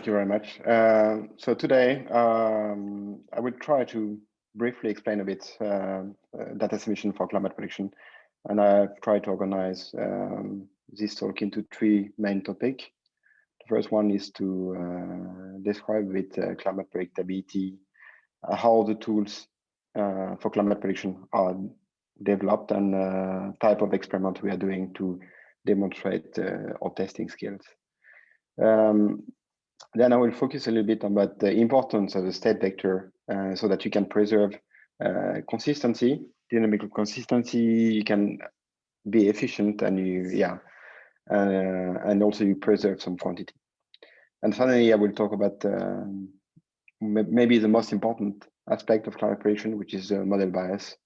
Thank you very much. So today, I will try to briefly explain a bit data assimilation for climate prediction. And I've tried to organize this talk into three main topics. The first one is to describe with climate predictability, how the tools for climate prediction are developed and type of experiment we are doing to demonstrate our testing skills. Then I will focus a little bit about the importance of the state vector so that you can preserve consistency, dynamical consistency. You can be efficient and and also you preserve some quantity. And finally, I will talk about maybe the most important aspect of climate prediction, which is model bias.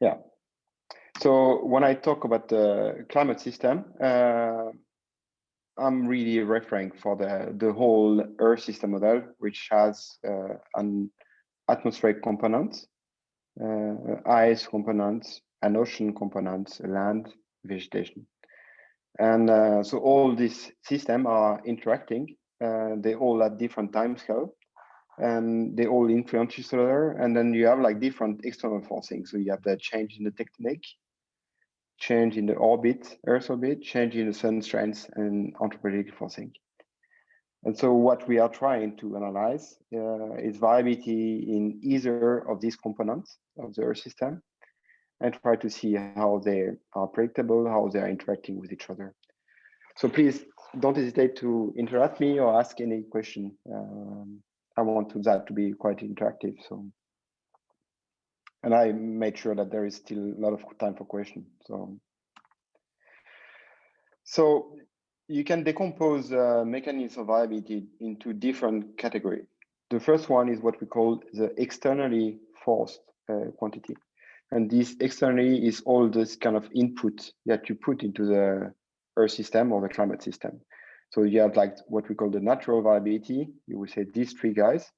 Yeah. So when I talk about the climate system, I'm really referring for the whole Earth system model, which has an atmospheric component, ice components, an ocean component, land, vegetation. And so all these systems are interacting. They all have different time scale, and they all influence each other. And then you have like different external forcing. So you have the change in the tectonic, change in the orbit, Earth orbit, change in the sun strength, and anthropogenic forcing. And so what we are trying to analyze is variability in either of these components of the Earth system, and try to see how they are predictable, how they are interacting with each other. So please don't hesitate to interrupt me or ask any question. I want that to be quite interactive. And I made sure that there is still a lot of time for questions. So you can decompose mechanisms of variability into different categories. The first one is what we call the externally forced quantity. And this externally is all this kind of input that you put into the Earth system or the climate system. So you have like what we call the natural variability. You will say these three guys.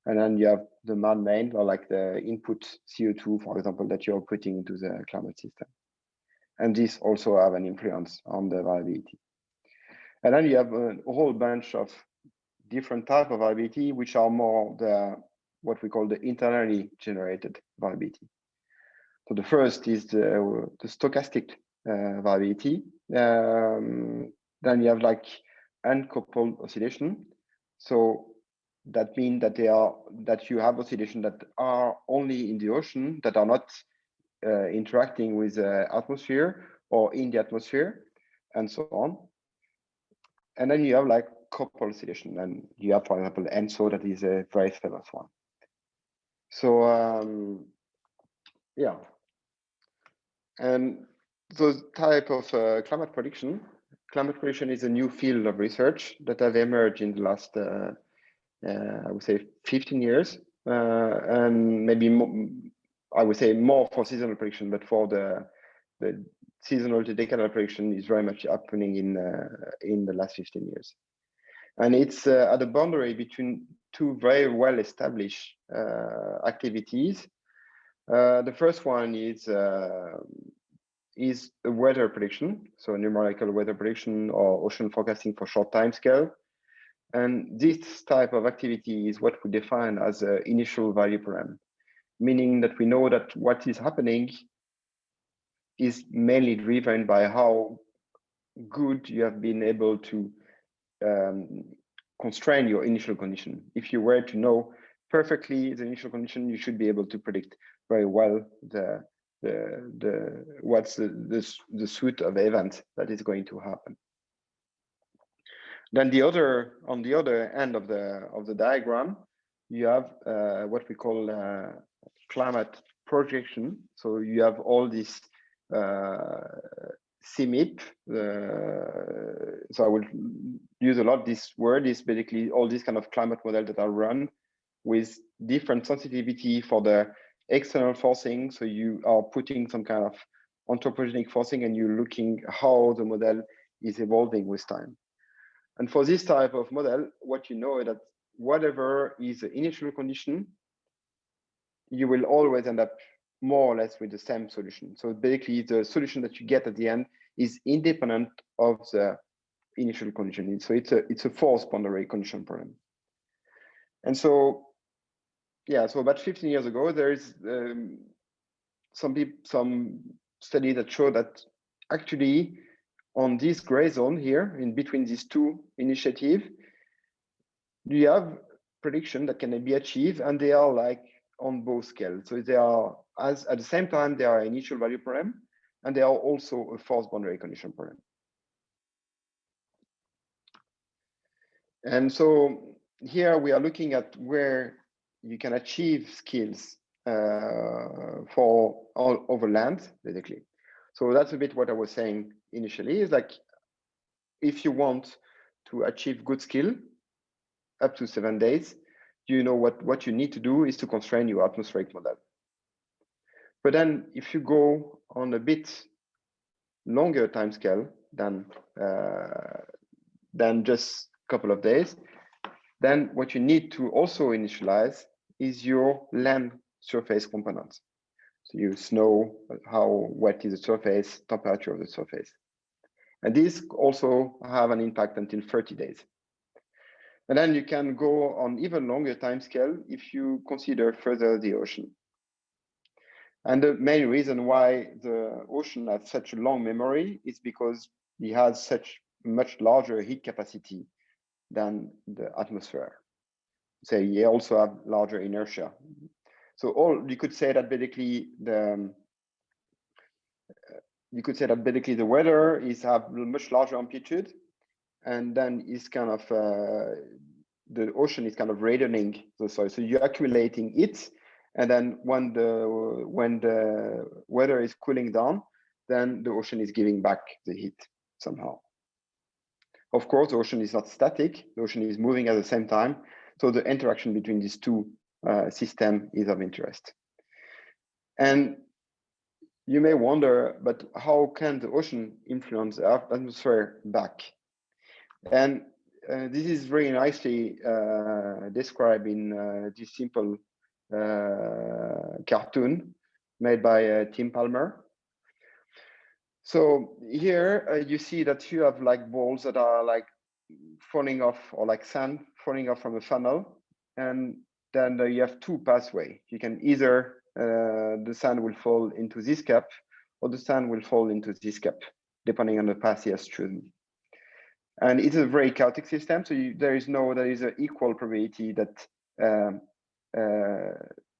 And then you have the man-made, or like the input CO2, for example, that you're putting into the climate system. And this also have an influence on the variability. And then you have a whole bunch of different types of variability, which are more what we call the internally generated variability. So the first is the stochastic variability. Then you have like uncoupled oscillation. So that means that you have oscillation that are only in the ocean, that are not interacting with the atmosphere or in the atmosphere, and so on. And then you have like coupled oscillation, and you have, for example, ENSO, that is a very famous one. So yeah, and those type of climate prediction is a new field of research that have emerged in the last I would say 15 years, and maybe more, I would say more for seasonal prediction, but for the seasonal to decadal prediction is very much happening in the last 15 years. And it's at the boundary between two very well established activities. The first one is a weather prediction, so numerical weather prediction or ocean forecasting for short time scale. And this type of activity is what we define as an initial value param, meaning that we know that what is happening is mainly driven by how good you have been able to constrain your initial condition. If you were to know perfectly the initial condition, you should be able to predict very well what's the suite of events that is going to happen. Then on the other end of the diagram, you have what we call climate projection. So you have all these CMIP. So I will use a lot this word. Is basically all these kind of climate models that are run with different sensitivity for the external forcing. So you are putting some kind of anthropogenic forcing, and you're looking how the model is evolving with time. And for this type of model, what you know is that whatever is the initial condition, you will always end up more or less with the same solution. So basically, the solution that you get at the end is independent of the initial condition. So it's a forced boundary condition problem. And so, yeah, so about 15 years ago, there is some study that show that actually on this gray zone here, in between these two initiatives, you have prediction that can be achieved, and they are like on both scales. So they are, as at the same time, they are initial value problem, and they are also a forced boundary condition problem. And so here we are looking at where you can achieve skills for all over land, basically. So that's a bit what I was saying initially, is like, if you want to achieve good skill up to 7 days, you know what you need to do is to constrain your atmospheric model. But then if you go on a bit longer time scale than just a couple of days, then what you need to also initialize is your land surface components. So you know how wet is the surface, temperature of the surface. And these also have an impact until 30 days. And then you can go on even longer time scale if you consider further the ocean. And the main reason why the ocean has such a long memory is because it has such much larger heat capacity than the atmosphere. So you also have larger inertia. So you could say that basically the weather is have much larger amplitude, and then is kind of the ocean is kind of radioning the soil. So you're accumulating it, and then when the weather is cooling down, then the ocean is giving back the heat somehow. Of course, the ocean is not static. The ocean is moving at the same time. So the interaction between these two systems is of interest. And you may wonder, but how can the ocean influence the atmosphere back? And this is very nicely described in this simple cartoon made by Tim Palmer. So here you see that you have like balls that are like falling off, or like sand falling off from a funnel, and then you have two pathways. You can either the sand will fall into this cup, or the sand will fall into this cup, depending on the path he has chosen. And it's a very chaotic system, so there is an equal probability that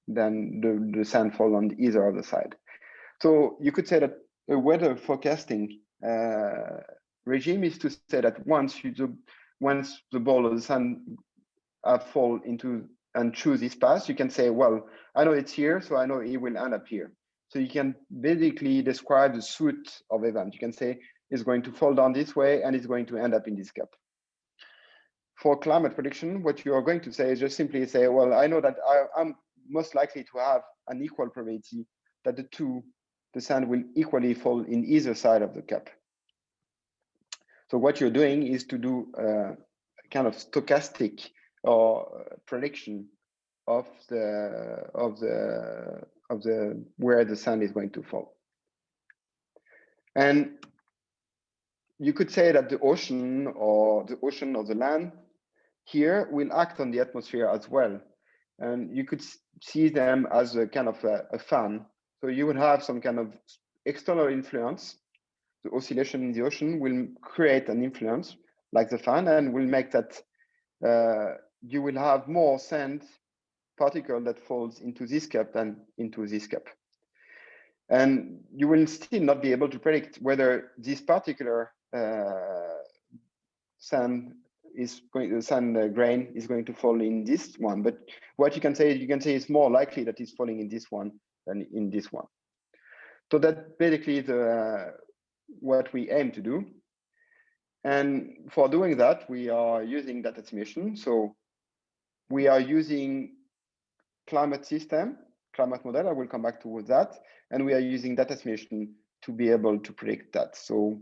then the sand fall on either other side. So you could say that a weather forecasting regime is to say that once the ball of the sand fall into and choose this path, you can say, well, I know it's here, so I know it will end up here. So you can basically describe the suite of events. You can say it's going to fall down this way and it's going to end up in this cup. For climate prediction, what you are going to say is just simply say, well, I know that I'm most likely to have an equal probability that the sand will equally fall in either side of the cup. So what you're doing is to do a kind of stochastic or prediction of where the sand is going to fall. And you could say that the ocean or the land here will act on the atmosphere as well. And you could see them as a kind of a fan. So you would have some kind of external influence. The oscillation in the ocean will create an influence like the fan, and will make that you will have more sand particle that falls into this cup than into this cup. And you will still not be able to predict whether this particular sand grain is going to fall in this one. But what you can say it's more likely that it's falling in this one than in this one. So that's basically what we aim to do. And for doing that, we are using data estimation. So we are using climate model. I will come back to that. And we are using data estimation to be able to predict that. So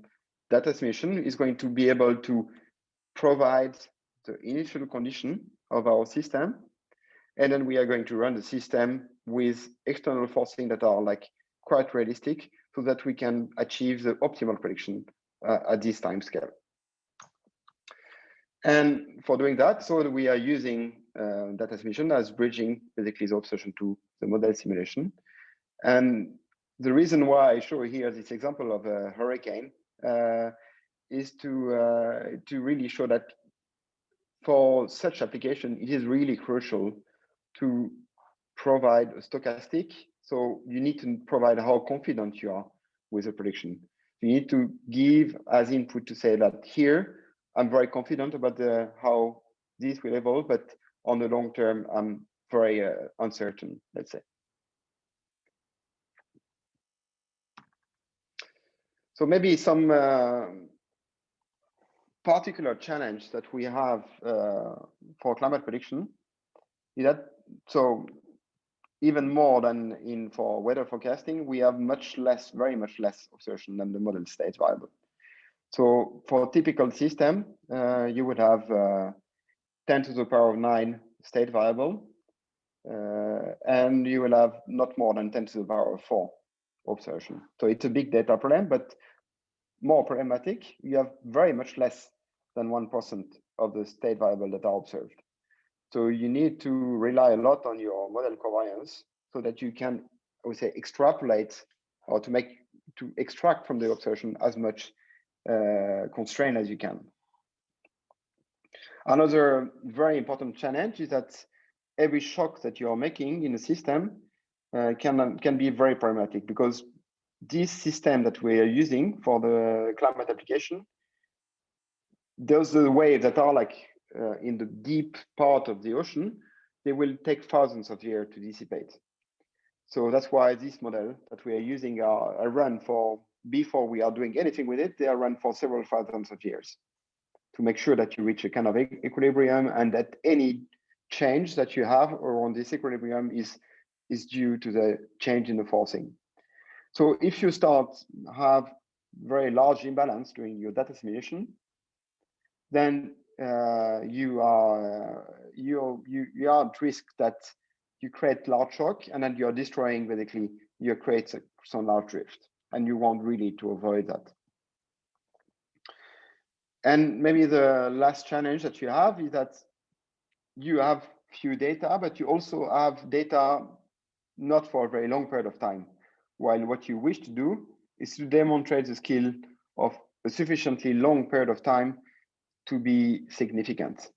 data estimation is going to be able to provide the initial condition of our system. And then we are going to run the system with external forcing that are like quite realistic, so that we can achieve the optimal prediction at this time scale. And for doing that, so we are using data assimilation as bridging basically the observation to the model simulation. And the reason why I show here this example of a hurricane is to really show that for such application, it is really crucial to provide a stochastic. So you need to provide how confident you are with the prediction. You need to give as input to say that here, I'm very confident about how this will evolve, but on the long term, I'm very uncertain, let's say. So maybe some particular challenge that we have for climate prediction is that, so even more than for weather forecasting, we have very much less observation than the model state variable. So for a typical system, you would have 10 to the power of 9 state variable, and you will have not more than 10 to the power of 4 observation. So it's a big data problem, but more problematic, you have very much less than 1% of the state variable that are observed. So you need to rely a lot on your model covariance so that you can, I would say, extrapolate or to extract from the observation as much constraint as you can. Another very important challenge is that every shock that you are making in a system can be very problematic, because this system that we are using for the climate application, those are the waves that are like in the deep part of the ocean, they will take thousands of years to dissipate. So that's why this model that we are using are run for, before we are doing anything with it, they are run for several thousands of years to make sure that you reach a kind of equilibrium, and that any change that you have around this equilibrium is due to the change in the forcing. So if you start have very large imbalance during your data simulation, then you are at risk that you create large shock, and then you're destroying, basically you create some large drift, and you want really to avoid that. And maybe the last challenge that you have is that you have few data, but you also have data not for a very long period of time. While what you wish to do is to demonstrate the skill of a sufficiently long period of time to be significant.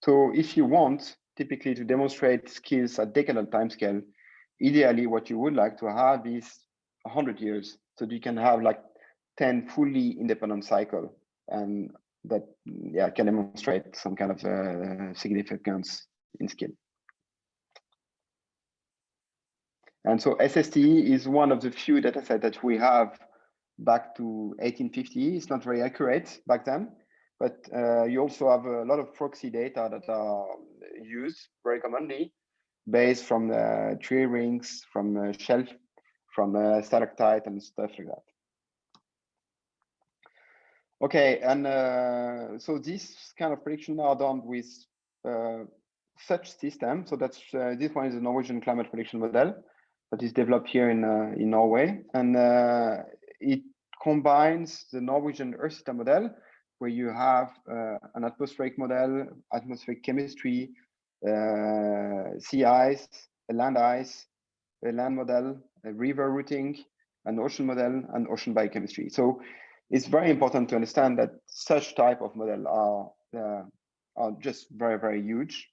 So if you want typically to demonstrate skills at decadal timescale, ideally what you would like to have is 100 years. So you can have like 10 fully independent cycles, and that can demonstrate some kind of significance in skill. And so SST is one of the few datasets that we have back to 1850. It's not very accurate back then, but you also have a lot of proxy data that are used very commonly, based from the tree rings, from shelf, from stalactite and stuff like that. Okay, and so this kind of prediction are done with such system. So that's this one is a Norwegian climate prediction model that is developed here in Norway, and it combines the Norwegian NERSC model, where you have an atmospheric model, atmospheric chemistry, sea ice, a land ice, a land model, a river routing, an ocean model, and ocean biochemistry. So it's very important to understand that such type of model are just very, very huge,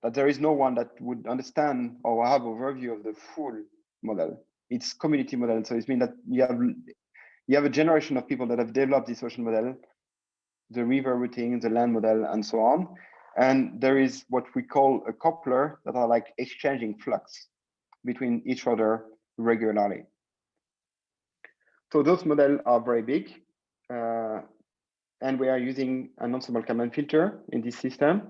that there is no one that would understand or have overview of the full model. It's community model, so it means that you have a generation of people that have developed this ocean model, the river routing, the land model, and so on. And there is what we call a coupler that are like exchanging flux between each other regularly. So those models are very big, and we are using an ensemble Kalman filter in this system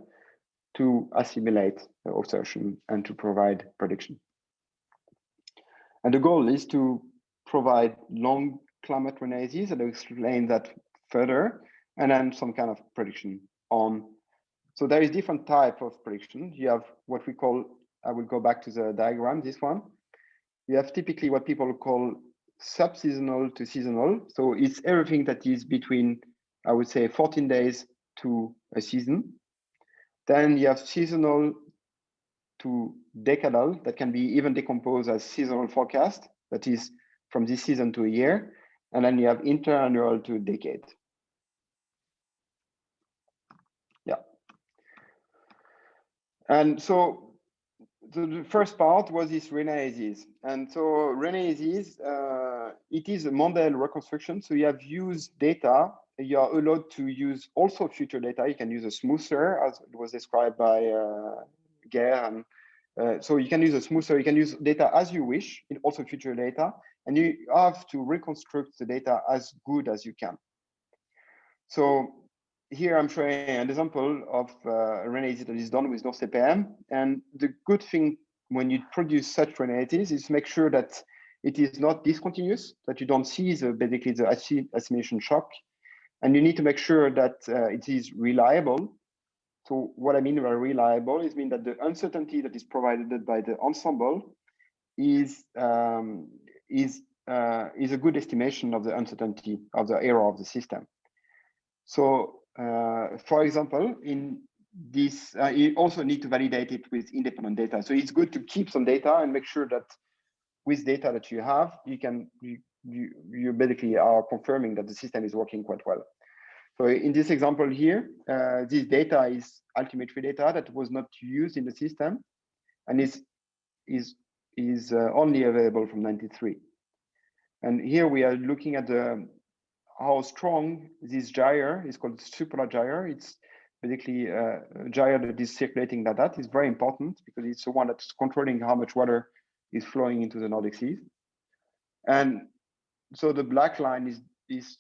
to assimilate the observation and to provide prediction. And the goal is to provide long climate analysis, and I'll explain that further, and then some kind of prediction on. So there is different type of prediction. You have what we call, I will go back to the diagram, this one. You have typically what people call sub-seasonal to seasonal. So it's everything that is between, I would say, 14 days to a season. Then you have seasonal to decadal that can be even decomposed as seasonal forecast, that is from this season to a year. And then you have interannual to decade. Yeah. And so the first part was this reanalysis. And so reanalysis, it is a model reconstruction. So you have used data. You are allowed to use also future data. You can use a smoother, as it was described by Guerre. And so you can use a smoother. You can use data as you wish, in also future data. And you have to reconstruct the data as good as you can. So here I'm showing an example of reanalysis that is done with NERSC. And the good thing when you produce such reanalysis is make sure that it is not discontinuous, that you don't see basically the assimilation shock. And you need to make sure that it is reliable. So what I mean by reliable is mean that the uncertainty that is provided by the ensemble is a good estimation of the uncertainty of the error of the system. So, for example, in this, you also need to validate it with independent data. So it's good to keep some data and make sure that with data that you have, you basically are confirming that the system is working quite well. So in this example here, this data is altimetry data that was not used in the system, and is only available from 93. And here we are looking at how strong this gyre is called supra gyre. It's basically a gyre that is circulating that is very important because it's the one that's controlling how much water is flowing into the Nordic Sea. And so the black line is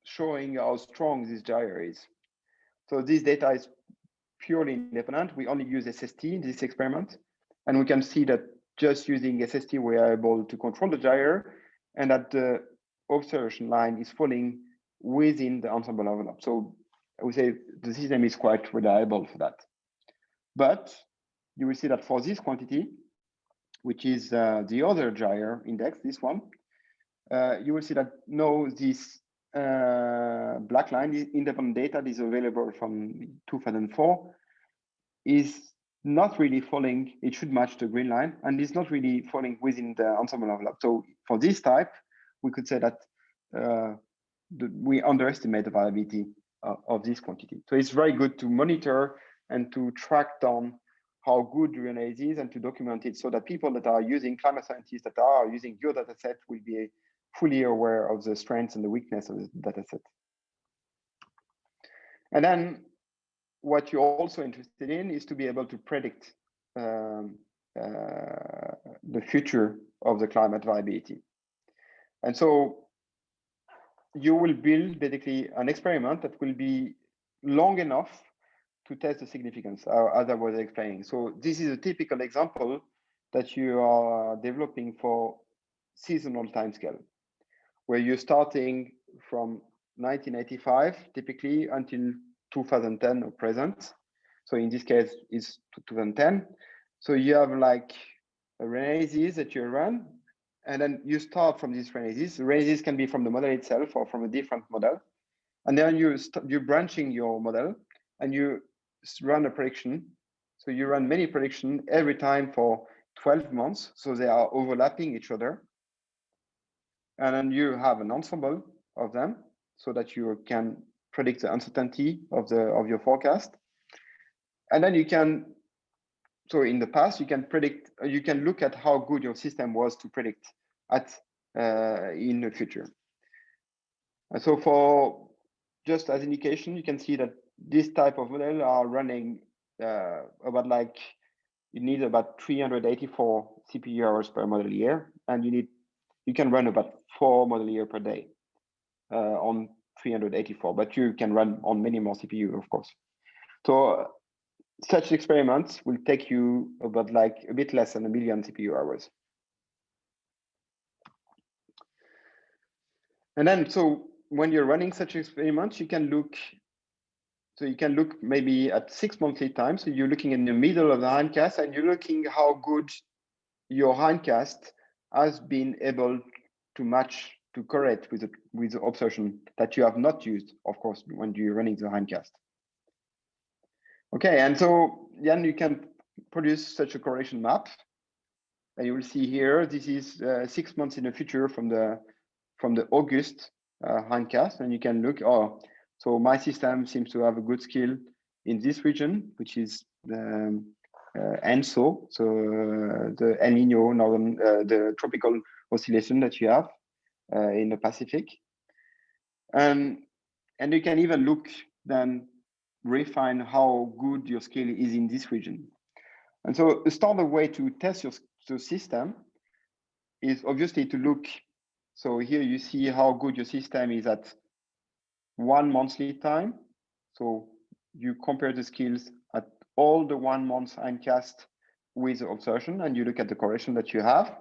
showing how strong this gyre is. So this data is purely independent. We only use SST in this experiment. And we can see that just using SST, we are able to control the gyre and that the observation line is falling within the ensemble envelope. So I would say the system is quite reliable for that. But you will see that for this quantity, which is the other gyre index, this one, you will see that no, this black line, the independent data that is available from 2004, is not really falling. It should match the green line, and it's not really falling within the ensemble envelope. So for this type, we could say that we underestimate the variability of this quantity. So it's very good to monitor and to track down how good the reanalysis is and to document it so that people that are using, climate scientists that are using your data set will be fully aware of the strengths and the weakness of the data set. And then what you're also interested in is to be able to predict the future of the climate variability. And so you will build basically an experiment that will be long enough to test the significance, as I was explaining. So this is a typical example that you are developing for seasonal timescale, where you're starting from 1985, typically until 2010 or present. So in this case, it's 2010. So you have like a reanalysis that you run, and then you start from this reanalysis. The reanalysis can be from the model itself or from a different model. And then you're branching your model and you run a prediction. So you run many predictions every time for 12 months. So they are overlapping each other. And then you have an ensemble of them so that you can predict the uncertainty of your forecast. And then you can, so in the past, you can predict, you can look at how good your system was to predict in the future. And so for just as indication, you can see that this type of model are running about like, you need about 384 CPU hours per model year, and you can run about 4 model year per day on 384, but you can run on many more CPU, of course. So such experiments will take you about like a bit less than 1 million CPU hours. And then, so when you're running such experiments, you can look, so you can look maybe at 6 monthly time. So you're looking in the middle of the hindcast and you're looking how good your hindcast has been able to match, to correlate with the observation that you have not used, of course, when you're running the hindcast. Okay, and so then you can produce such a correlation map. And you will see here, this is 6 months in the future from the August hindcast, and you can look, oh, so my system seems to have a good skill in this region, which is the ENSO, so the El Nino, northern, the tropical oscillation that you have in the Pacific. And you can even look, then refine how good your skill is in this region. And so a standard way to test your system is obviously to look. So here you see how good your system is at 1 monthly time. So you compare the skills at all the 1 month hindcast with the observation, and you look at the correlation that you have.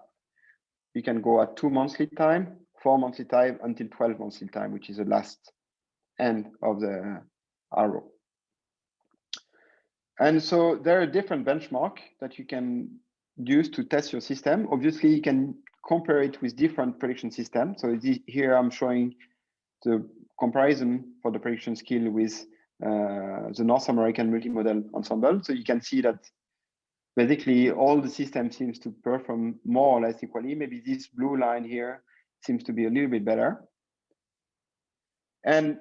You can go at 2 monthly time, 4 monthly time, until 12 monthly time, which is the last end of the arrow. And so there are different benchmarks that you can use to test your system. Obviously, you can compare it with different prediction systems. So here I'm showing the comparison for the prediction skill with the North American multimodal ensemble. So you can see that basically all the system seems to perform more or less equally. Maybe this blue line here seems to be a little bit better. And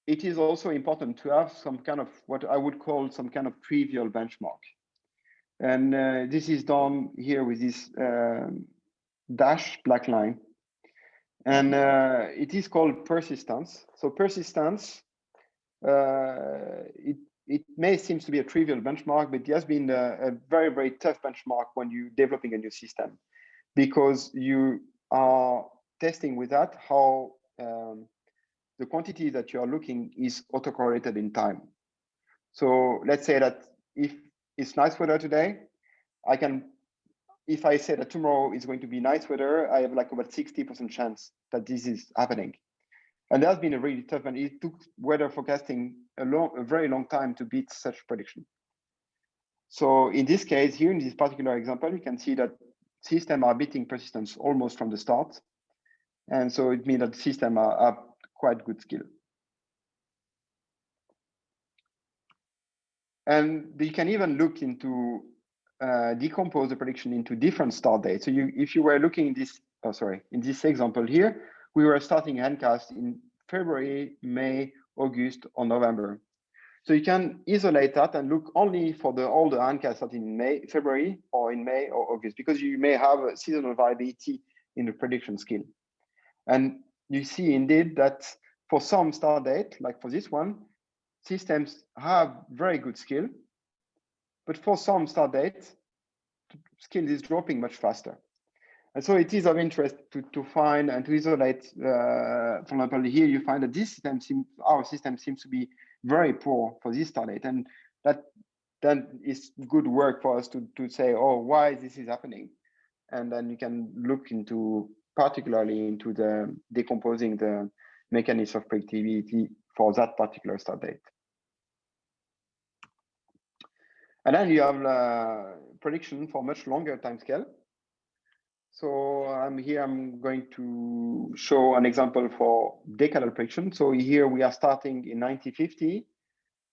it is also important to have some kind of what I would call some kind of trivial benchmark. And this is done here with this dash black line. And it is called persistence. So persistence, it may seem to be a trivial benchmark, but it has been a very, very tough benchmark when you're developing a new system, because you are testing with that how the quantity that you are looking is autocorrelated in time. So let's say that if it's nice weather today, if I say that tomorrow is going to be nice weather, I have like about 60% chance that this is happening. And that's been a really tough, and it took weather forecasting a very long time to beat such prediction. So in this case, here in this particular example, you can see that systems are beating persistence almost from the start. And so it means that systems are quite good skill. And you can even look into decompose the prediction into different start dates. So if you were looking in this, in this example here, we were starting hindcast in February, May, August, or November. So you can isolate that and look only for all the hindcasts starting in February, or in May or August, because you may have a seasonal variability in the prediction skill. And you see indeed that for some start date, like for this one, systems have very good skill, but for some start date, skill is dropping much faster. And so it is of interest to find and to isolate, for example, here you find that this system our system seems to be very poor for this start date. And that is good work for us to say, oh, why this is happening? And then you can look into, particularly into the decomposing the mechanism of predictability for that particular start date. And then you have prediction for much longer time scale. So I'm going to show an example for decadal prediction. So here we are starting in 1950,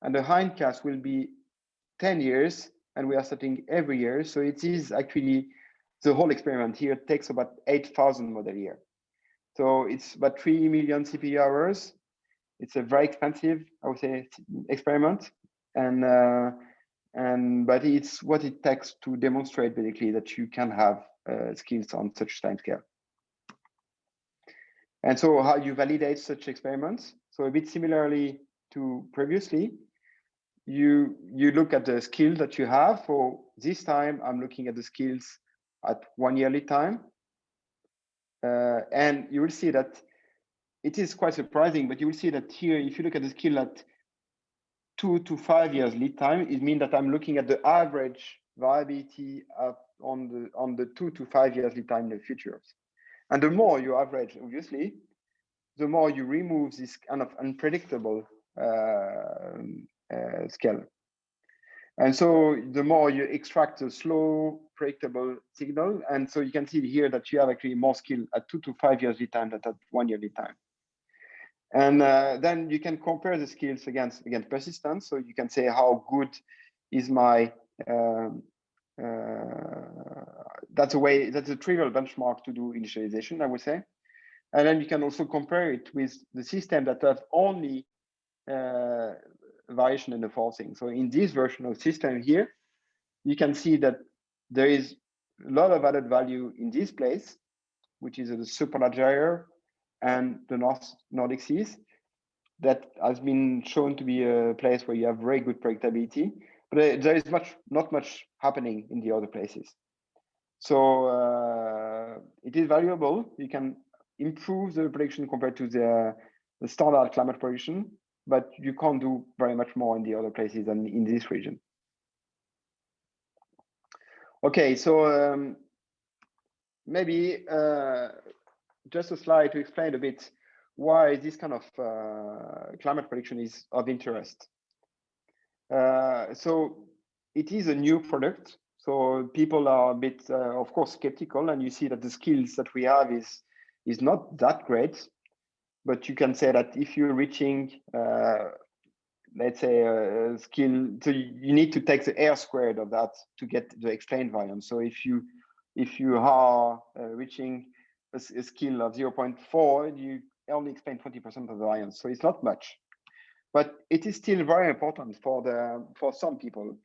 and the hindcast will be 10 years, and we are starting every year. So it is actually, the whole experiment here takes about 8,000 model year. So it's about 3 million CPU hours. It's a very expensive, I would say, experiment. But it's what it takes to demonstrate basically that you can have skills on such time scale. And so how you validate such experiments? So a bit similarly to previously, you look at the skill that you have. For this time, I'm looking at the skills at 1 yearly time. And you will see that it is quite surprising, but you will see that here, if you look at the skill at 2 to 5 years lead time, it means that I'm looking at the average variability on the 2 to 5 years lead time in the future. And the more you average, obviously, the more you remove this kind of unpredictable scale. And so the more you extract a slow, predictable signal. And so you can see here that you have actually more skill at 2 to 5 years lead time than at 1 year lead time. And then you can compare the skills against persistence. So you can say how good is my that's a trivial benchmark to do initialization, I would say. And then you can also compare it with the system that have only variation in the forcing. So in this version of system here, you can see that there is a lot of added value in this place, which is the superleggera and the Nordic seas. That has been shown to be a place where you have very good predictability, but there is not much happening in the other places. So it is valuable. You can improve the prediction compared to the standard climate prediction, but you can't do very much more in the other places than in this region. Okay, so maybe just a slide to explain a bit why this kind of climate prediction is of interest. So it is a new product. So people are a bit, of course, skeptical, and you see that the skills that we have is not that great. But you can say that if you're reaching, let's say, a skill, so you need to take the R squared of that to get the explained variance. So if you are reaching a skill of 0.4, you only explain 20% of the variance. So it's not much, but it is still very important for some people.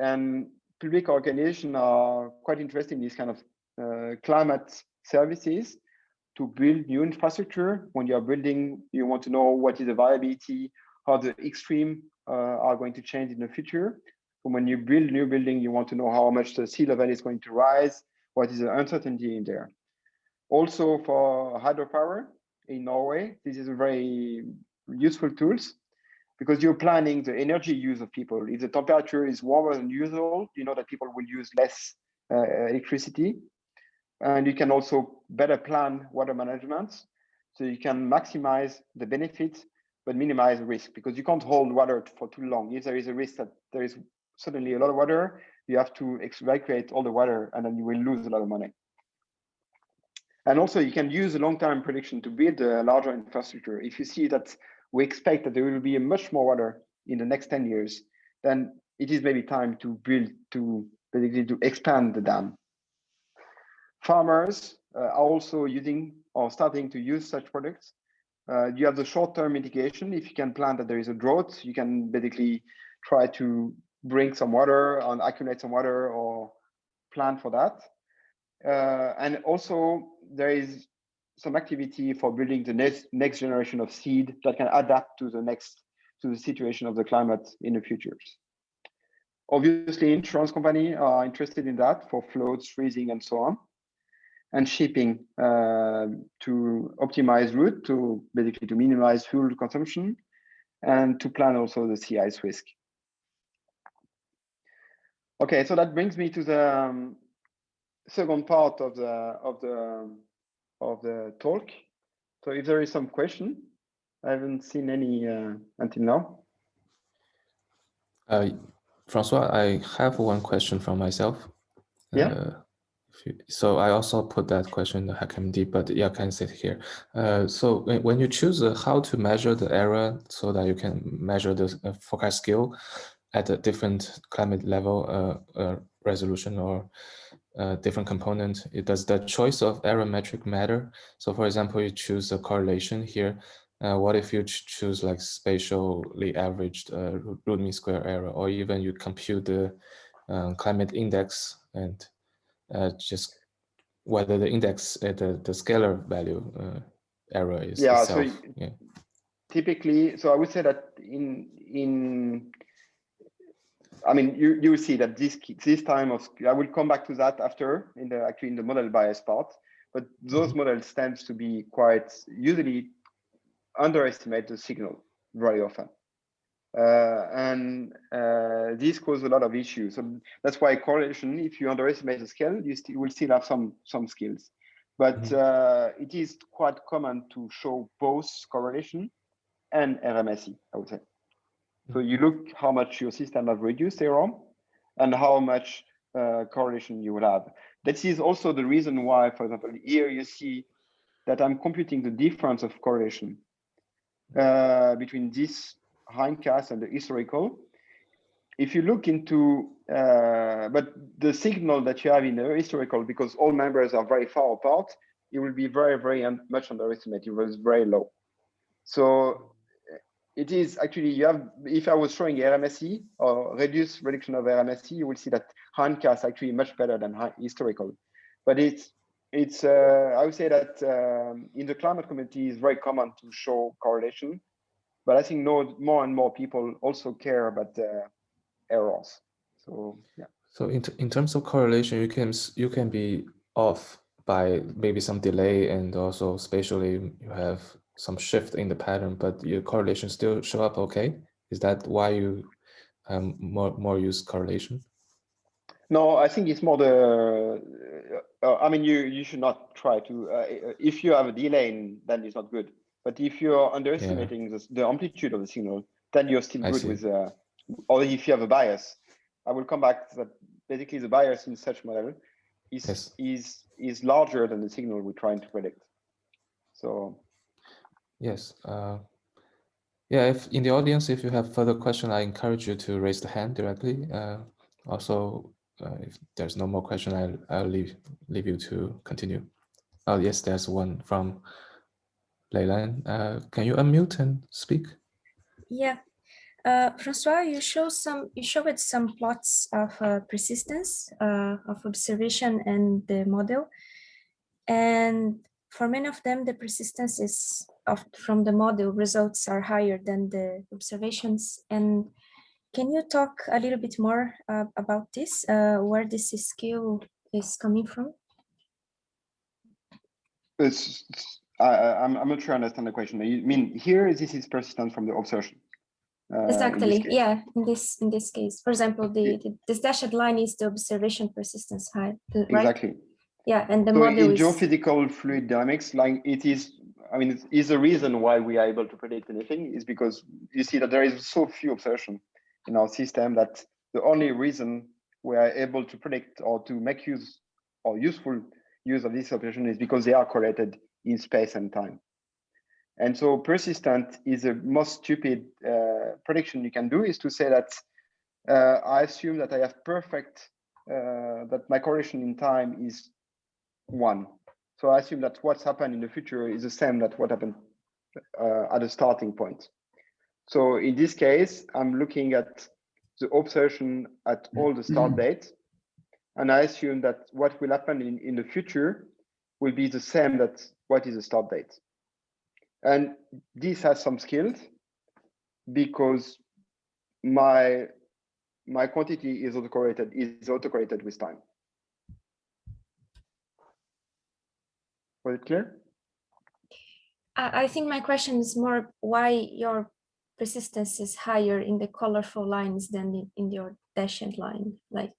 And public organizations are quite interested in this kind of climate services to build new infrastructure. When you're building, you want to know what is the viability, how the extreme are going to change in the future. So when you build new building, you want to know how much the sea level is going to rise, what is the uncertainty in there. Also for hydropower in Norway, this is a very useful tools, because you're planning the energy use of people. If the temperature is warmer than usual, you know that people will use less electricity. And you can also better plan water management. So you can maximize the benefit, but minimize risk, because you can't hold water for too long. If there is a risk that there is suddenly a lot of water, you have to evacuate all the water, and then you will lose a lot of money. And also you can use a long-term prediction to build a larger infrastructure. If you see that we expect that there will be much more water in the next 10 years, then it is maybe time to build, to basically to expand the dam. Farmers are also using or starting to use such products. You have the short-term mitigation. If you can plan that there is a drought, you can basically try to bring some water and accumulate some water or plan for that. And also there is some activity for building the next generation of seed that can adapt to the situation of the climate in the futures. Obviously, insurance companies are interested in that for floods, freezing, and so on, and shipping to optimize route, to basically to minimize fuel consumption, and to plan also the sea ice risk. Okay, so that brings me to the second part of the talk. So if there is some question, I haven't seen any until now. Francois, I have one question from myself. Yeah. So I also put that question in the HackMD, but yeah, I can sit here. So when you choose how to measure the error so that you can measure the forecast skill at a different climate level resolution or different component, does the choice of error metric matter? So for example, you choose a correlation here. What if you choose like spatially averaged root mean square error, or even you compute the climate index and just whether the index at the scalar value error is itself. So typically, so I would say that I mean, you will see that this time of, I will come back to that after in the model bias part, but those models tend to be quite usually underestimate the signal very often. And this causes a lot of issues. So that's why correlation, if you underestimate the scale, you will still have some skills. But it is quite common to show both correlation and RMSE, I would say. So you look how much your system have reduced error and how much correlation you will have. That is also the reason why, for example, here you see that I'm computing the difference of correlation. between this hindcast and the historical. If you look into, but the signal that you have in the historical, because all members are very far apart, it will be very, very much underestimated. It was very low. So it is actually, you have, if I was showing RMSE or reduction of RMSE, you will see that hindcast actually much better than historical. But it's I would say that in the climate community, it's very common to show correlation. But I think more and more people also care about errors. So yeah. So in terms of correlation, you can be off by maybe some delay, and also spatially you have some shift in the pattern, but your correlation still show up okay. Is that why you more use correlation? No, I think it's more the. I mean, you should not try to. If you have a delay, then it's not good. But if you're underestimating the amplitude of the signal, then you're still good with. Or if you have a bias, I will come back to that. Basically, the bias in such model is larger than the signal we're trying to predict. So. Yes. Yeah. If in the audience, if you have further question, I encourage you to raise the hand directly. Also, if there's no more question, I'll leave you to continue. Oh yes, there's one from Leyland. Can you unmute and speak? Yeah. Francois, you showed some plots of persistence of observation and the model, and for many of them, the persistences from the model results are higher than the observations. And can you talk a little bit more about this, where this skill is coming from? I'm not sure I understand the question. You mean here this is persistent from the observation? Exactly. Yeah. In this case, for example, this dashed line is the observation persistence high. Right? Exactly. Yeah, and the so model in geophysical fluid dynamics, like it is. I mean, it is the reason why we are able to predict anything is because you see that there is so few observations in our system that the only reason we are able to predict or to make use or useful use of this observation is because they are correlated in space and time. And so persistent is the most stupid prediction you can do, is to say that I assume that I have perfect, that my correlation in time is 1. So I assume that what's happened in the future is the same that what happened at the starting point. So in this case, I'm looking at the observation at all the start dates, and I assume that what will happen in the future will be the same that what is the start date. And this has some skills because my quantity is autocorrelated with time. Was it clear? I think my question is more why your persistence is higher in the colorful lines than in your dashed line. Like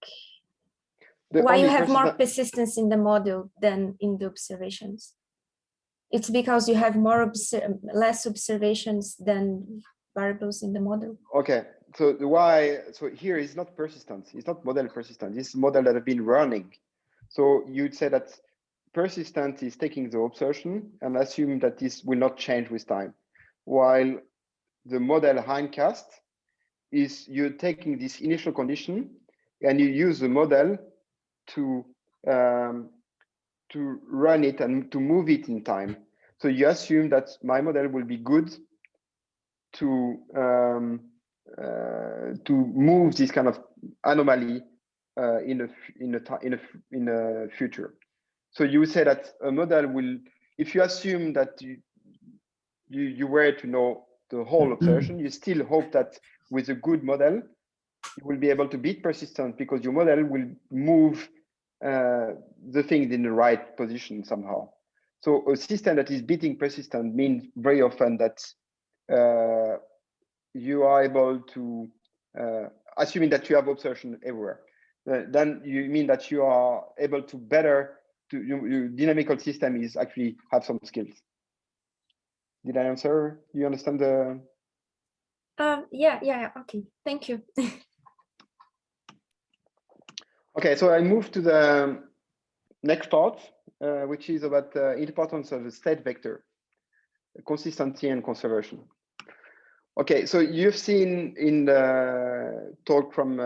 why you have more persistence in the model than in the observations? It's because you have less observations than variables in the model. Okay, so so here is not persistence. It's not model persistence. It's model that have been running. So you'd say that persistent is taking the observation and assume that this will not change with time, while the model hindcast is you're taking this initial condition and you use the model to run it and to move it in time. So you assume that my model will be good to move this kind of anomaly in the future. So you would say that a model will, if you assume that you were to know the whole observation, you still hope that with a good model, you will be able to beat persistence because your model will move the things in the right position somehow. So a system that is beating persistence means very often that you are able to, assuming that you have observation everywhere, then you mean that you are able to your dynamical system is actually have some skills. Did I answer? You understand the? Yeah. Okay, thank you. Okay, so I move to the next part, which is about the importance of the state vector, consistency and conservation. Okay, so you've seen in the talk from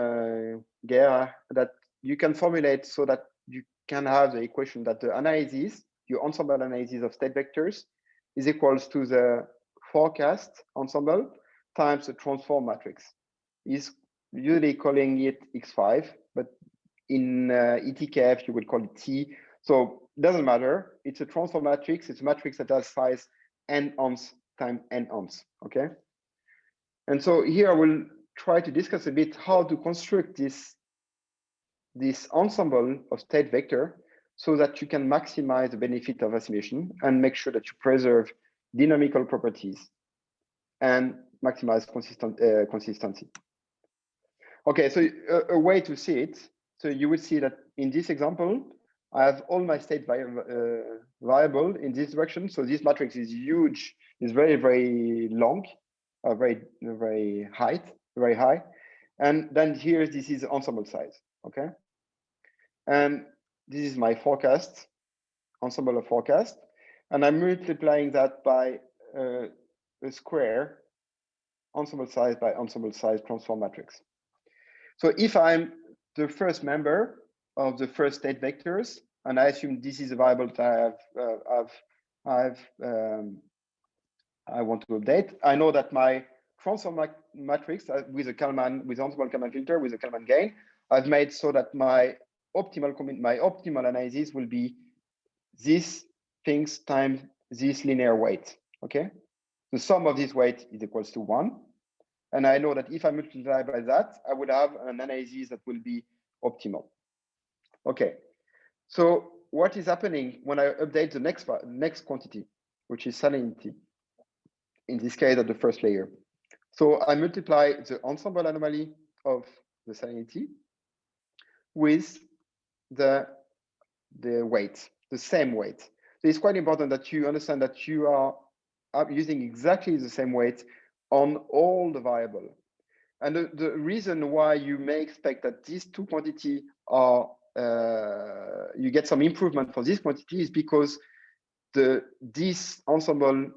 Gera that you can formulate so that you can have the equation that the analysis, your ensemble analysis of state vectors, is equals to the forecast ensemble times the transform matrix. Is usually calling it X5, but in ETKF you would call it T. So it doesn't matter. It's a transform matrix. It's a matrix that has size n ohms times n ohms. Okay. And so here I will try to discuss a bit how to construct this ensemble of state vector so that you can maximize the benefit of assimilation and make sure that you preserve dynamical properties and maximize consistency. Okay, so a way to see it. So you will see that in this example, I have all my state variable in this direction. So this matrix is huge, is very, very long, very high. And then here, this is ensemble size, okay? And this is my forecast, ensemble of forecast. And I'm multiplying that by a square ensemble size by ensemble size transform matrix. So if I'm the first member of the first state vectors, and I assume this is a variable that I want to update, I know that my transform matrix with a Kalman, with ensemble Kalman filter, with a Kalman gain, I've made so that my optimal analysis will be these things times this linear weight. Okay, the sum of this weight is equals to 1. And I know that if I multiply by that, I would have an analysis that will be optimal. Okay, so what is happening when I update the next quantity, which is salinity, in this case at the first layer? So I multiply the ensemble anomaly of the salinity with the weight, the same weight. So it's quite important that you understand that you are using exactly the same weight on all the variable. And the reason why you may expect that these two quantities are, you get some improvement for this quantity is because this ensemble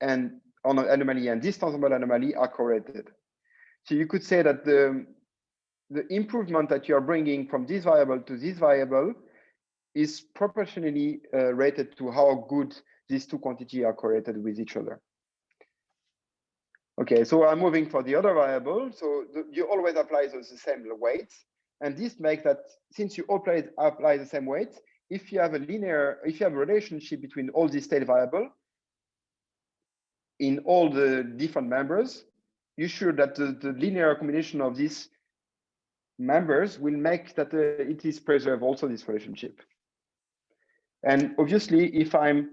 and anomaly and this ensemble anomaly are correlated. So you could say that the improvement that you are bringing from this variable to this variable is proportionally rated to how good these two quantities are correlated with each other. Okay, so I'm moving for the other variable. So you always apply the same weights. And this makes that since you always apply the same weight, if you have a relationship between all these state variables in all the different members, you're sure that the linear combination of these members will make that it is preserve also this relationship. And obviously, if I'm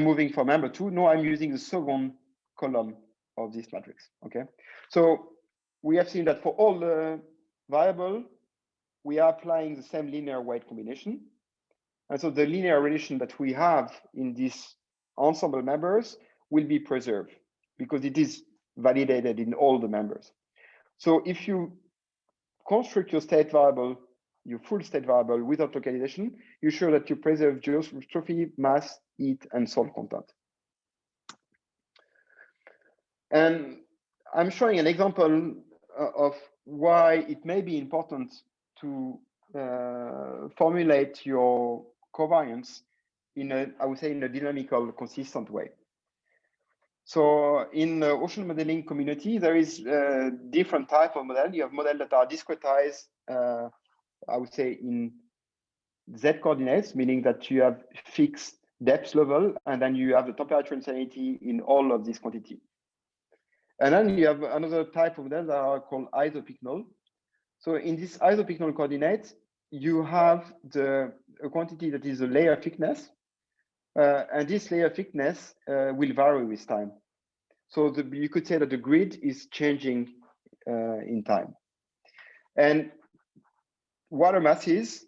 moving from member 2, no, I'm using the second column of this matrix. Okay, so we have seen that for all the variable, we are applying the same linear weight combination. And so the linear relation that we have in these ensemble members will be preserved because it is validated in all the members. So if you construct your state variable, your full state variable without localization, you're sure that you preserve geostrophy, mass, heat, and salt content. And I'm showing an example of why it may be important to formulate your covariance in I would say, in a dynamical, consistent way. So in the ocean modeling community, there is different type of model. You have models that are discretized, I would say, in Z coordinates, meaning that you have fixed depth level, and then you have the temperature and salinity in all of this quantity. And then you have another type of models that are called isopycnal. So in this isopycnal coordinate, you have a quantity that is a layer thickness, and this layer thickness will vary with time. So you could say that the grid is changing in time. And water masses,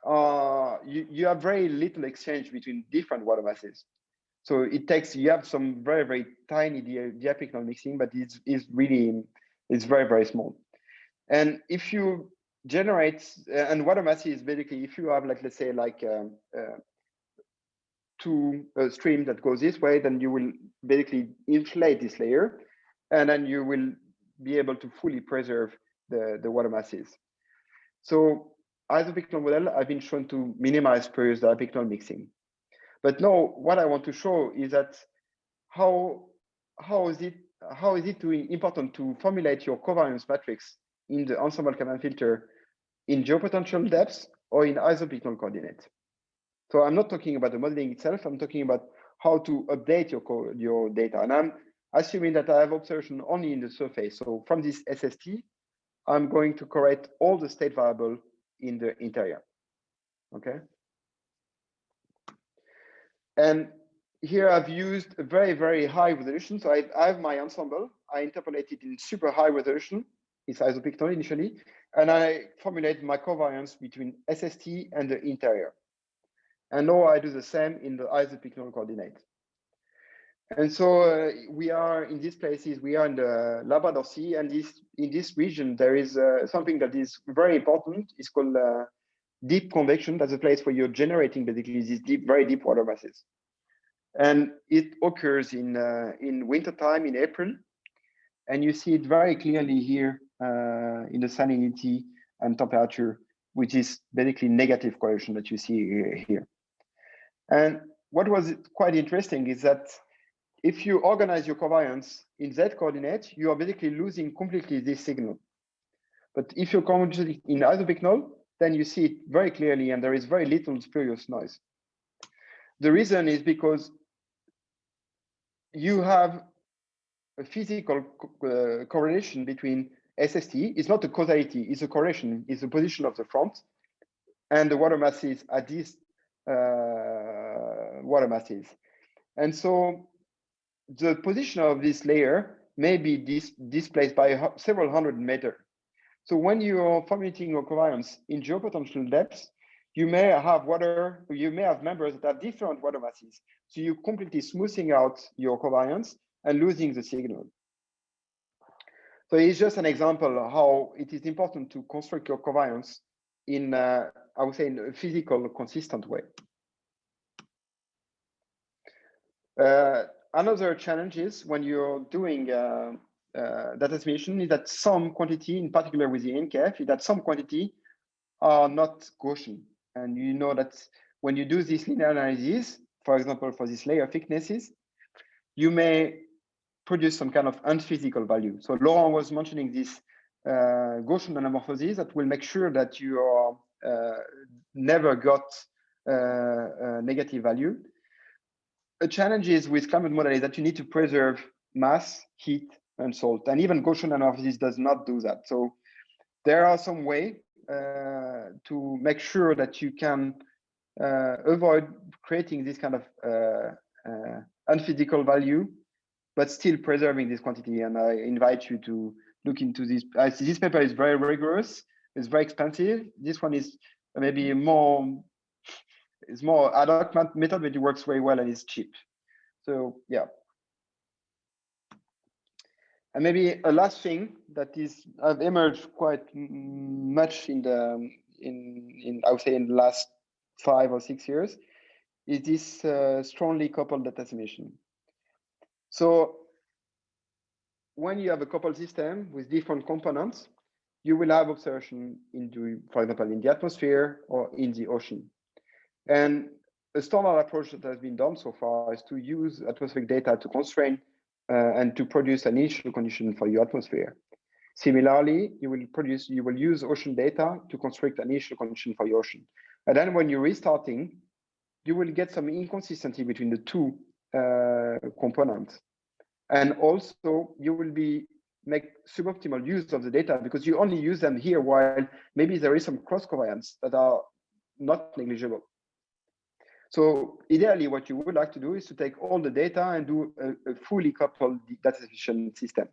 you have very little exchange between different water masses. So it takes, you have some very, very tiny diapycnal mixing, but it's very, very small. And if you generate, and water mass is basically, if you have, like, let's say, like to a stream that goes this way, then you will basically inflate this layer, and then you will be able to fully preserve the water masses. So isopycnol model, I've been shown to minimize previous dipycnol mixing. But now what I want to show is that how is it important to formulate your covariance matrix in the ensemble Kalman filter in geopotential depths or in isopycnol coordinates. So I'm not talking about the modeling itself, I'm talking about how to update your data. And I'm assuming that I have observation only in the surface. So from this SST, I'm going to correct all the state variable in the interior, okay? And here I've used a very, very high resolution. So I have my ensemble, I interpolate it in super high resolution, it's isopycnol initially, and I formulate my covariance between SST and the interior. And now I do the same in the isopycnol coordinate. And so we are in these places, we are in the Labrador Sea, and in this region, there is something that is very important. It's called deep convection. That's a place where you're generating basically these deep, very deep water masses. And it occurs in wintertime, in April. And you see it very clearly here in the salinity and temperature, which is basically negative correlation that you see here. And what was quite interesting is that if you organize your covariance in Z coordinate, you are basically losing completely this signal. But if you converge it in isopycnol, then you see it very clearly and there is very little spurious noise. The reason is because you have a physical correlation between SST. It's not a causality, it's a correlation, it's the position of the front and the water masses at these water masses. And so the position of this layer may be displaced by several hundred meters. So when you are formulating your covariance in geopotential depths, you may have members that have different water masses. So you're completely smoothing out your covariance and losing the signal. So it's just an example of how it is important to construct your covariance in, I would say, in a physical, consistent way. Another challenge is when you're doing data estimation is that some quantity, in particular with the NKF, is that some quantity are not Gaussian. And you know that when you do this linear analysis, for example, for this layer thicknesses, you may produce some kind of unphysical value. So Laurent was mentioning this Gaussian anamorphosis that will make sure that you are never got a negative value. The challenge is with climate model is that you need to preserve mass, heat, and salt. And even Gaussian anamorphosis does not do that. So there are some way to make sure that you can avoid creating this kind of unphysical value, but still preserving this quantity. And I invite you to look into this. This paper is very rigorous. It's very expensive. This one is maybe it's more ad hoc method, but it works very well and it's cheap. So yeah. And maybe a last thing that is have emerged quite much in I would say in the last 5 or 6 years is this strongly coupled data estimation. So when you have a coupled system with different components, you will have observation into, for example, in the atmosphere or in the ocean. And a standard approach that has been done so far is to use atmospheric data to constrain and to produce an initial condition for your atmosphere. Similarly, you will use ocean data to construct an initial condition for your ocean. And then when you're restarting, you will get some inconsistency between the two components. And also you will make suboptimal use of the data because you only use them here while maybe there is some cross covariance that are not negligible. So ideally, what you would like to do is to take all the data and do a fully coupled data estimation system.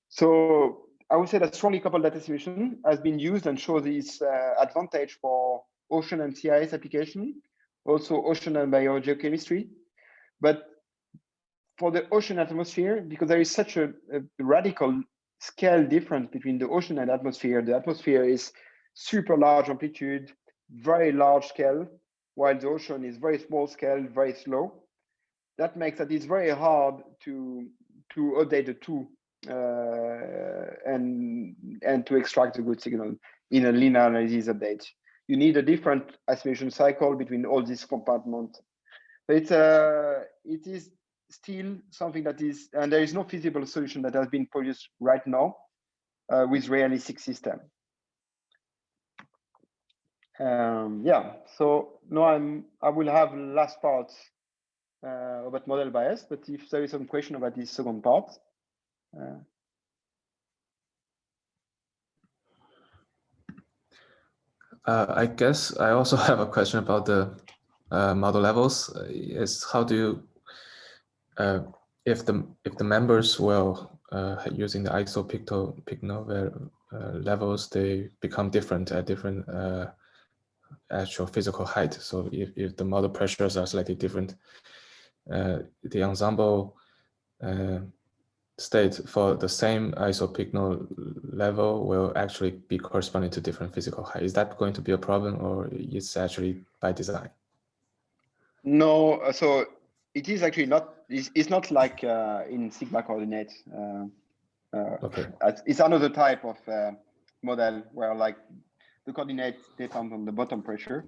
So I would say that strongly coupled data estimation has been used and shows its advantage for ocean and CIS application, also ocean and biogeochemistry. But for the ocean atmosphere, because there is such a radical scale difference between the ocean and atmosphere, the atmosphere is super large amplitude, very large scale. while the ocean is very small scale, very slow. That makes that it's very hard to update the two and to extract a good signal in a linear analysis update. You need a different assimilation cycle between all these compartments. But it is still something that is, and there is no feasible solution that has been produced right now with realistic system. Yeah, so now I will have last part about model bias, but if there is some question about this second part. I guess I also have a question about the model levels. Is how do you, if the members will using the isopycno levels, they become different at different actual physical height. So if the model pressures are slightly different, the ensemble state for the same isopycno level will actually be corresponding to different physical height. Is that going to be a problem, or it's actually by design? No, so it is actually not. It's not like in sigma coordinates. Okay. It's another type of model where like the coordinate depends on the bottom pressure.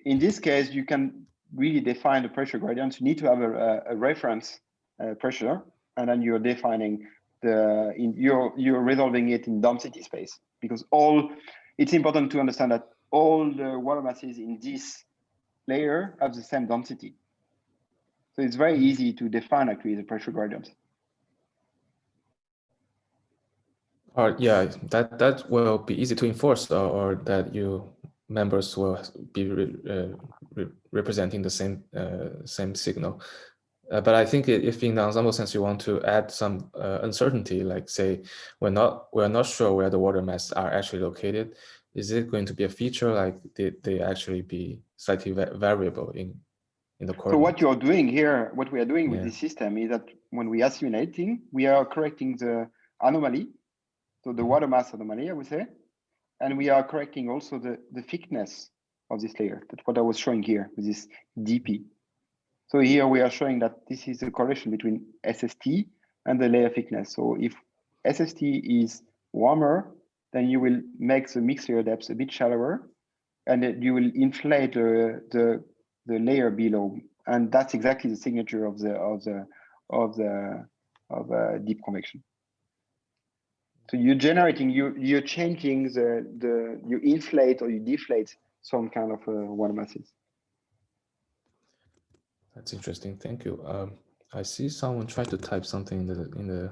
In this case, you can really define the pressure gradients. You need to have a reference pressure, and then you're defining you're resolving it in density space, because it's important to understand that all the water masses in this layer have the same density. So it's very easy to define actually the pressure gradient. Yeah, that will be easy to enforce, or that members will be representing the same signal. But I think if in the ensemble sense you want to add some uncertainty, like say we're not sure where the water masses are actually located, is it going to be a feature like they actually be slightly variable in the coordinates? So what you're doing here, what we are doing with this system is that when we are assimilating, we are correcting the anomaly, so the water mass anomaly, I would say, and we are correcting also the thickness of this layer. That's what I was showing here with this DP. So here we are showing that this is the correlation between SST and the layer thickness. So if SST is warmer, then you will make the mixed layer depth a bit shallower, and you will inflate the layer below. And that's exactly the signature of deep convection. So you're generating, you're changing you inflate or you deflate some kind of water masses. That's interesting. Thank you. I see someone try to type something in the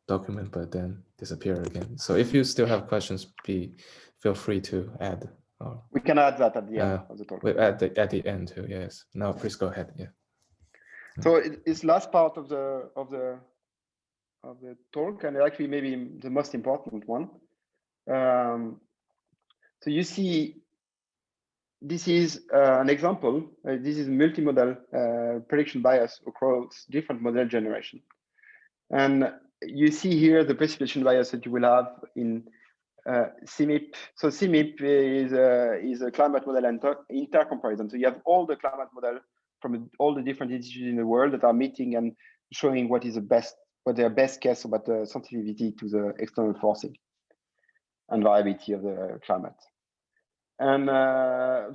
document, but then disappear again. So if you still have questions, feel free to add. We can add that at the end of the talk. At the end too. Yes. Now, please go ahead. Yeah. So it's last part of the talk, and actually maybe the most important one. So you see, this is an example. This is multimodal prediction bias across different model generation. And you see here the precipitation bias that you will have in CMIP. So CMIP is a climate model intercomparison. So you have all the climate model from all the different institutions in the world that are meeting and showing what is their best guess about the sensitivity to the external forcing and variability of the climate. And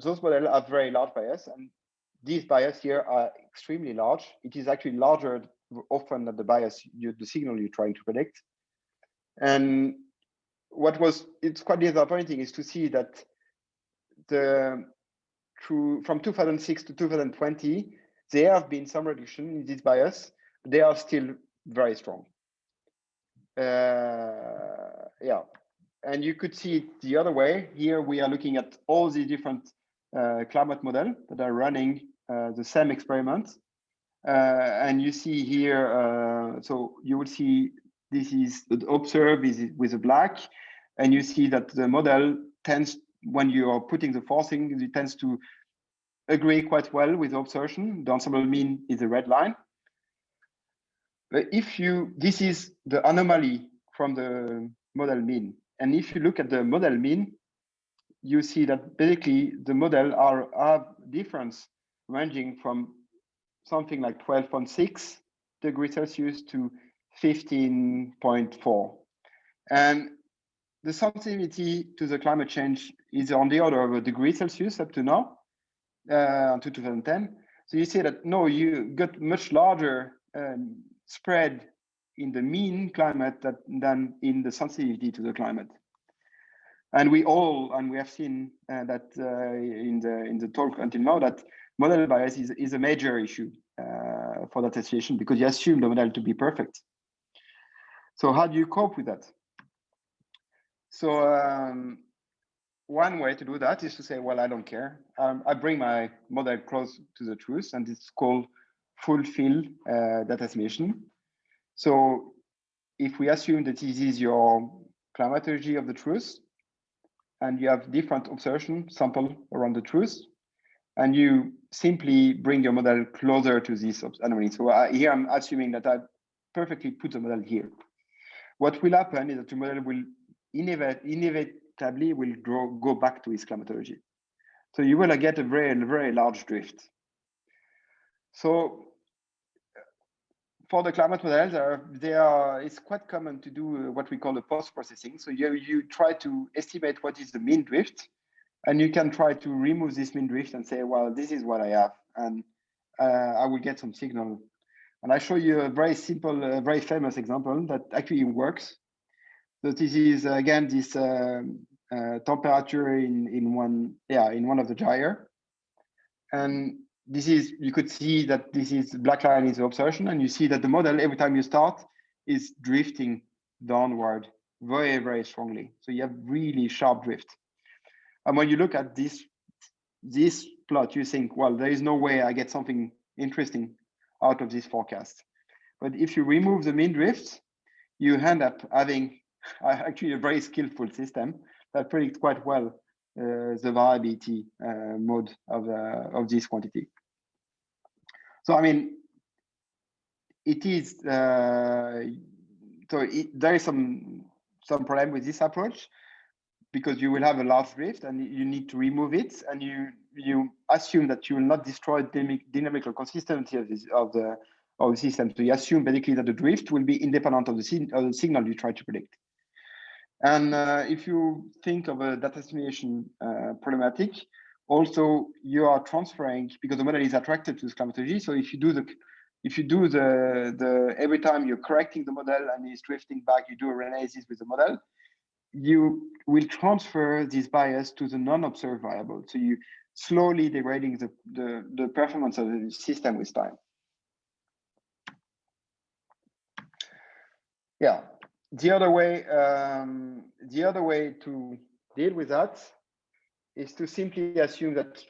those models have very large bias, and these bias here are extremely large. It is actually larger often than the bias, the signal you're trying to predict. And it's quite disappointing is to see that from 2006 to 2020, there have been some reduction in this bias. They are still very strong. Yeah. And you could see it the other way. Here we are looking at all the different climate models that are running the same experiment. And you see here, so you will see this is observed with a black, and you see that the model tends, when you are putting the forcing, it tends to agree quite well with the observation. The ensemble mean is the red line. But this is the anomaly from the model mean. And if you look at the model mean, you see that basically the model have difference ranging from something like 12.6 degrees Celsius to 15.4. And the sensitivity to the climate change is on the order of a degree Celsius up to now, until 2010. So you see that, no, you got much larger spread in the mean climate than in the sensitivity to the climate. And we have seen that in the talk until now, that model bias is a major issue for data association, because you assume the model to be perfect. So how do you cope with that? So one way to do that is to say, well, I don't care. I bring my model close to the truth, and it's called full field data assimilation. So if we assume that this is your climatology of the truth, and you have different observation sample around the truth, and you simply bring your model closer to this anomaly. So here I'm assuming that I perfectly put the model here. What will happen is that the model will inevitably will go back to its climatology. So you will get a very, very large drift. So for the climate models, it's quite common to do what we call the post-processing. So you try to estimate what is the mean drift, and you can try to remove this mean drift and say, well, this is what I have, and I will get some signal. And I show you a very simple, very famous example that actually works. So this is again this temperature in one of the gyre, and this is, you could see that this is black line is the observation, and you see that the model every time you start is drifting downward very, very strongly. So you have really sharp drift. And when you look at this plot, you think, well, there is no way I get something interesting out of this forecast. But if you remove the mean drift, you end up having actually a very skillful system that predicts quite well the variability mode of this quantity. So I mean, it is there is some problem with this approach, because you will have a large drift and you need to remove it, and you assume that you will not destroy dynamical consistency of the system. So you assume basically that the drift will be independent of the signal you try to predict. And if you think of a data assimilation problematic, also you are transferring, because the model is attracted to this climatology. So if you do the every time you're correcting the model and it's drifting back, you do a reanalysis with the model, you will transfer this bias to the non-observed variable. So you slowly degrading the performance of the system with time. Yeah, the other way to deal with that is to simply assume that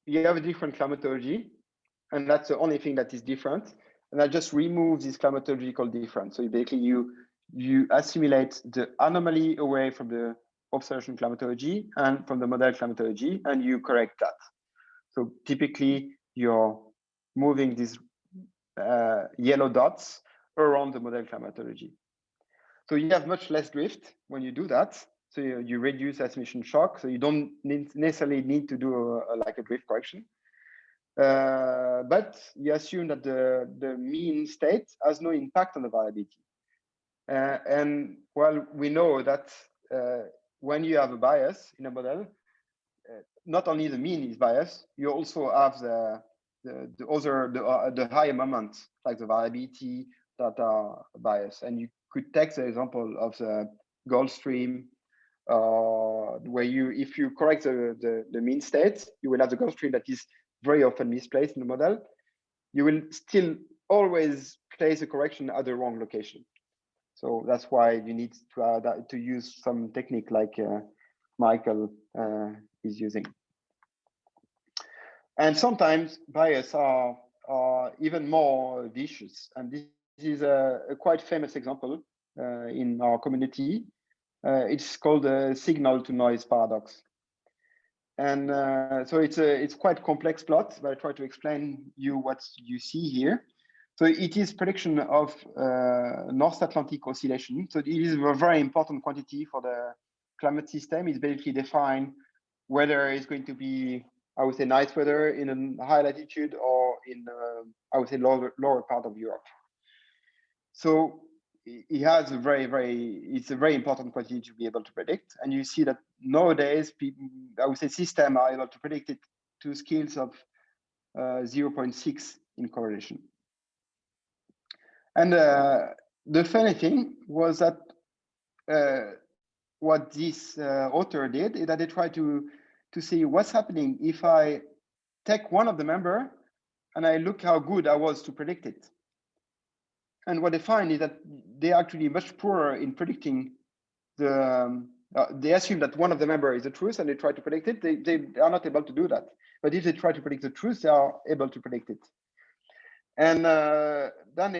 you have a different climatology, and that's the only thing that is different. And I just remove this climatological difference. So basically you assimilate the anomaly away from the observation climatology and from the model climatology, and you correct that. So typically you're moving these yellow dots around the model climatology. So you have much less drift when you do that. So you reduce assimilation shock. So you don't necessarily need to do like a drift correction. But you assume that the mean state has no impact on the variability. And well, we know that when you have a bias in a model, not only the mean is biased, you also have the higher moments, like the variability, that are biased. And you could take the example of the Gulf Stream, where if you correct the mean state, you will have the Gulf Stream that is very often misplaced in the model. You will still always place the correction at the wrong location. So that's why you need to use some technique like Michael is using. And sometimes bias are even more vicious. And this is a quite famous example in our community. It's called the signal to noise paradox. And so it's quite complex plot, but I try to explain you what you see here. So it is prediction of North Atlantic oscillation. So it is a very important quantity for the climate system. It's basically define whether it's going to be, I would say, nice weather in a high latitude or in, I would say, lower part of Europe. So it has it's a very important quantity to be able to predict. And you see that nowadays, people, I would say, systems are able to predict it to scales of 0.6 in correlation. And the funny thing was that what this author did is that they tried to see what's happening if I take one of the member and I look how good I was to predict it. And what they find is that they're actually much poorer in predicting the, they assume that one of the member is the truth and they try to predict it. They are not able to do that. But if they try to predict the truth, they are able to predict it. And then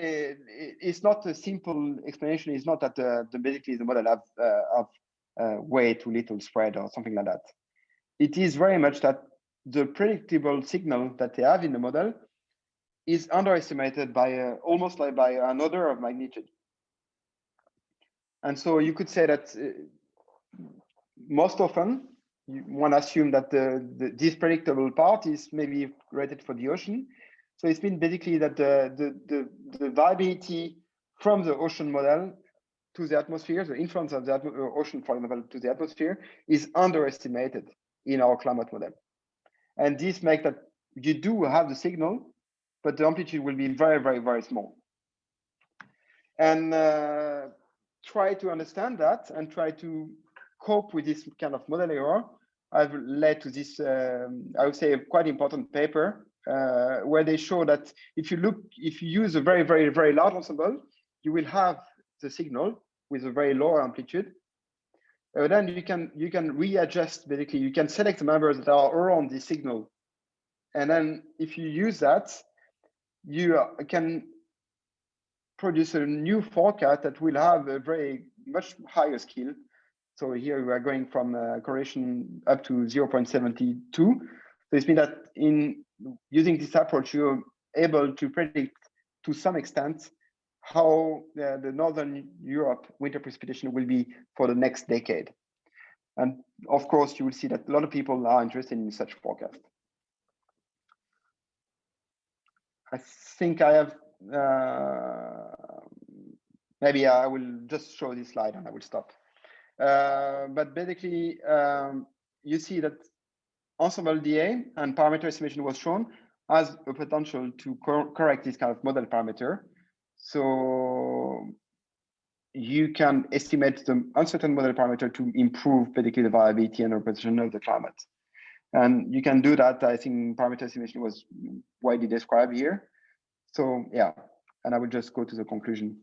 it's not a simple explanation. It's not that basically the model have way too little spread or something like that. It is very much that the predictable signal that they have in the model is underestimated by almost like by an order of magnitude. And so you could say that most often one assume that this predictable part is maybe rated for the ocean. So it's been basically that the variability from the ocean model to the atmosphere, the influence of the ocean, for example, to the atmosphere is underestimated in our climate model. And this makes that you do have the signal, but the amplitude will be very small. And try to understand that and try to cope with this kind of model error, I've led to this, I would say, a quite important paper where they show that if you use a very large ensemble, you will have the signal with a very low amplitude. Then you can readjust, basically, you can select the members that are around the signal. And then if you use that, you can produce a new forecast that will have a much higher scale. So here we are going from correlation up to 0.72. So this means that in using this approach, you're able to predict to some extent how the Northern Europe winter precipitation will be for the next decade. And of course, you will see that a lot of people are interested in such forecast. I think I have, maybe I will just show this slide and I will stop. But basically, you see that ensemble DA and parameter estimation was shown as a potential to correct this kind of model parameter. So you can estimate the uncertain model parameter to improve basically the variability and representation of the climate. And you can do that. I think parameter estimation was widely described here. So yeah, and I will just go to the conclusion.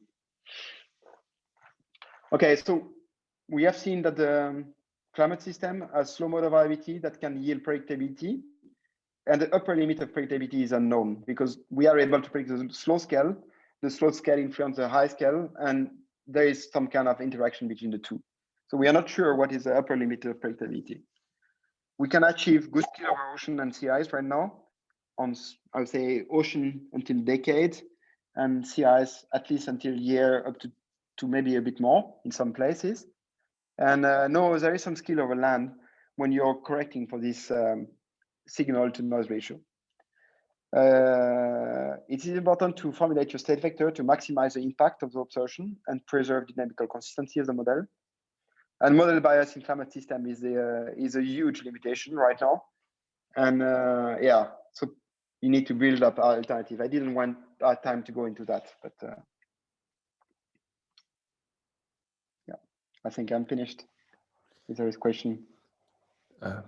Okay, so we have seen that the climate system has slow model variability that can yield predictability. And the upper limit of predictability is unknown because we are able to predict the slow scale. The slow scale influences the high scale, and there is some kind of interaction between the two. So we are not sure what is the upper limit of predictability. We can achieve good scale over ocean and sea ice right now on, I would say, ocean until decade, and sea ice at least until year up to maybe a bit more in some places. And no, there is some skill over land when you're correcting for this signal to noise ratio. It is important to formulate your state vector to maximize the impact of the observation and preserve dynamical consistency of the model. And model bias in climate system is a huge limitation right now. And yeah, so you need to build up alternative. I didn't want time to go into that, but yeah, I think I'm finished. Is there a question?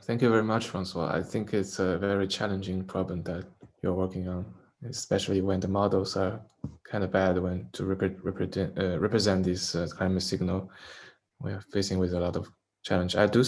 Thank you very much, Francois. I think it's a very challenging problem that you're working on, especially when the models are kind of bad when to represent this climate signal. We are facing with a lot of challenge. I do